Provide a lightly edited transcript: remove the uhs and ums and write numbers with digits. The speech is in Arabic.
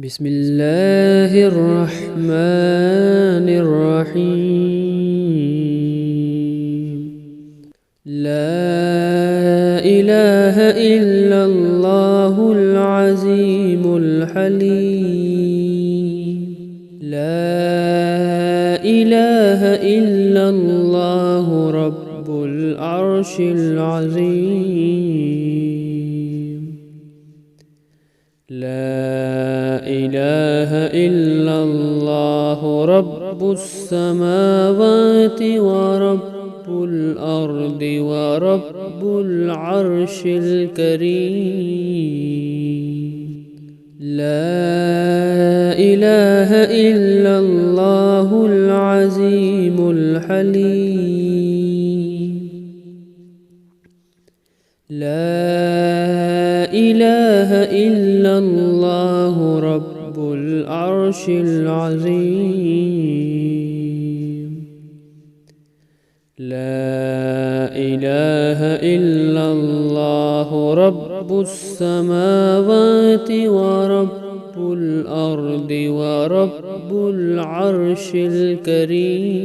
بسم الله الرحمن الرحيم. لا إله إلا الله العظيم الحليم. لا إله إلا الله رب العرش العظيم. لا إله إلا الله رب السماوات ورب الأرض ورب العرش الكريم. لا إله إلا الله العظيم الحليم. لا إله إلا الله رب العرش العظيم. لا إله إلا الله رب السماوات ورب الأرض ورب العرش الكريم.